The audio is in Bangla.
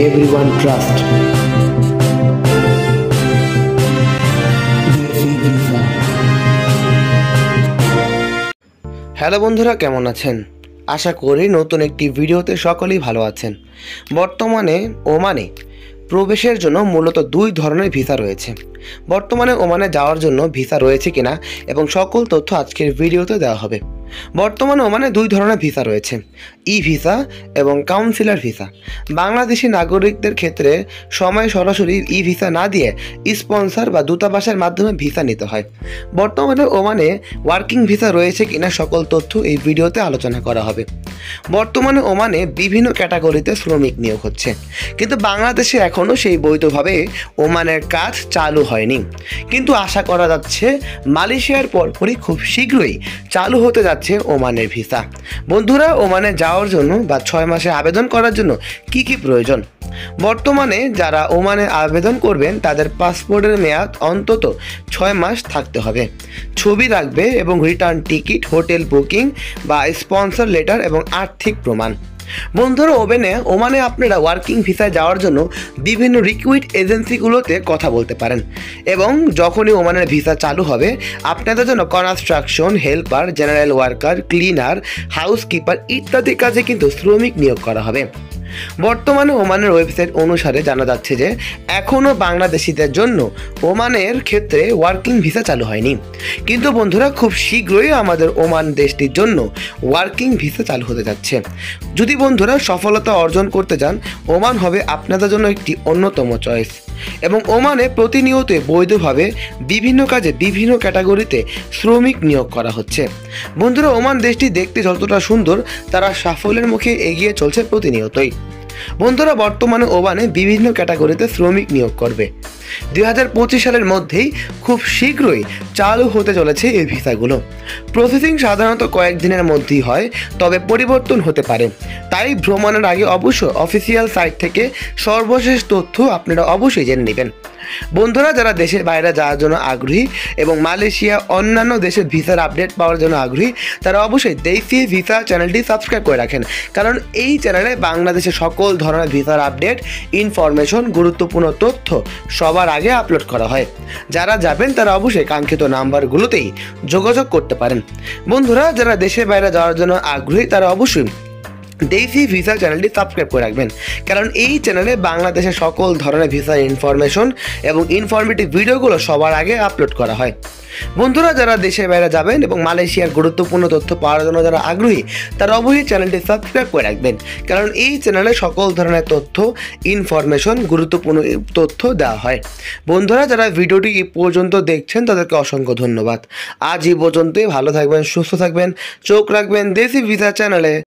everyone trust. হ্যালো বন্ধুরা, কেমন আছেন? আশা করি নতুন একটি ভিডিওতে সকলেই ভালো আছেন। বর্তমানে ওমানে প্রবেশের জন্য মূলত দুই ধরনের ভিসা রয়েছে। বর্তমানে ওমানে যাওয়ার জন্য ভিসা রয়েছে কিনা এবং সকল তথ্য আজকের ভিডিওতে দেওয়া হবে। বর্তমানে ওমানে দুই ধরনের ভিসা রয়েছে, ই ভিসা এবং কাউন্সিলর ভিসা। বাংলাদেশি নাগরিকদের ক্ষেত্রে সময় সরাসরি ই ভিসা না দিয়ে স্পন্সর বা দূতাবাসের মাধ্যমে ভিসা নিতে হয়। বর্তমানে ওমানে ওয়ার্কিং ভিসা রয়েছে কিনা সকল তথ্য এই ভিডিওতে আলোচনা করা হবে। বর্তমানে ওমানে বিভিন্ন ক্যাটাগরিতে শ্রমিক নিয়োগ হচ্ছে, কিন্তু বাংলাদেশে এখনও সেই বৈধভাবে ওমানের কাজ চালু হয়নি। কিন্তু আশা করা যাচ্ছে মালয়েশিয়ার পরপরই খুব শীঘ্রই চালু হতে যাচ্ছে ওমানের ভিসা। বন্ধুরা, ওমানে যাওয়ার জন্য বা 6 মাসে আবেদন করার জন্য কি কি প্রয়োজন? বর্তমানে যারা ওমানে আবেদন করবেন তাদের পাসপোর্টের মেয়াদ অন্তত 6 মাস থাকতে হবে। ছবি লাগবে এবং রিটার্ন টিকিট, হোটেল বুকিং বা স্পন্সর লেটার এবং আর্থিক প্রমাণ। বন্ধুরা, ওমানে আপনারা ওয়ার্কিং ভিসায় যাওয়ার জন্য বিভিন্ন রিক্রুইট এজেন্সিগুলোতে কথা বলতে পারেন এবং যখনই ওমানের ভিসা চালু হবে আপনাদের জন্য construction helper, general worker, cleaner, housekeeper ইত্যাদি কাজে কিন্তু শ্রমিক নিয়োগ করা হবে। বর্তমানে ওমানের ওয়েবসাইট অনুসারে জানা যাচ্ছে যে এখনও বাংলাদেশিদের জন্য ওমানের ক্ষেত্রে ওয়ার্কিং ভিসা চালু হয়নি, কিন্তু বন্ধুরা খুব শীঘ্রই আমাদের ওমান দেশটির জন্য ওয়ার্কিং ভিসা চালু হতে যাচ্ছে। যদি বন্ধুরা সফলতা অর্জন করতে চান, ওমান হবে আপনাদের জন্য একটি অন্যতম চয়েস। এবং ওমানে প্রতিনিয়ত বৈধভাবে বিভিন্ন কাজে বিভিন্ন ক্যাটাগরিতে শ্রমিক নিয়োগ করা হচ্ছে। বন্ধুরা, ওমান দেশটি দেখতে যতটা সুন্দর, তারা সাফল্যের মুখে এগিয়ে চলছে প্রতিনিয়তই। বন্ধুরা, বর্তমানে ওমানে বিভিন্ন ক্যাটাগরিতে শ্রমিক নিয়োগ করবে। 2025 সালের মধ্যেই খুব শীঘ্রই চালু হতে চলেছে এই ভিসাগুলো। প্রসেসিং সাধারণত কয়েকদিনের মধ্যেই হয়, তবে পরিবর্তন হতে পারে। তাই ভ্রমণের আগে অবশ্যই অফিসিয়াল সাইট থেকে সর্বশেষ তথ্য আপনারা অবশ্যই জেনে নেবেন। বন্ধুরা, যারা দেশের বাইরে যাওয়ার জন্য আগ্রহী এবং মালয়েশিয়া অন্যান্য দেশের ভিসার আপডেট পাওয়ার জন্য আগ্রহী, তারা অবশ্যই দেশি ভিসা চ্যানেলটি সাবস্ক্রাইব করে রাখেন, কারণ এই চ্যানেলে বাংলাদেশের সকল ধরনের ভিসার আপডেট, ইনফরমেশন, গুরুত্বপূর্ণ তথ্য সবার আগে আপলোড করা হয়। যারা যাবেন তারা অবশ্যই কাঙ্ক্ষিত নাম্বারগুলোতেই যোগাযোগ করতে পারেন। বন্ধুরা, যারা দেশের বাইরে যাওয়ার জন্য আগ্রহী তারা অবশ্যই দেশি ভিসা চ্যানেলটি সাবস্ক্রাইব করে রাখবেন, কারণ এই চ্যানেলে বাংলাদেশের সকল ধরনের ভিসার ইনফরমেশন এবং ইনফরমেটিভ ভিডিওগুলো সবার আগে আপলোড করা হয়। বন্ধুরা, যারা দেশের বাইরে যাবেন এবং মালয়েশিয়ার গুরুত্বপূর্ণ তথ্য পাওয়ার জন্য যারা আগ্রহী তারা অবশ্যই চ্যানেলটি সাবস্ক্রাইব করে রাখবেন, কারণ এই চ্যানেলে সকল ধরনের তথ্য, ইনফরমেশন, গুরুত্বপূর্ণ তথ্য দেওয়া হয়। বন্ধুরা, যারা ভিডিওটি এই পর্যন্ত দেখছেন তাদেরকে অসংখ্য ধন্যবাদ। আজ এই পর্যন্তই। ভালো থাকবেন, সুস্থ থাকবেন, চোখ রাখবেন দেশি ভিসা চ্যানেলে।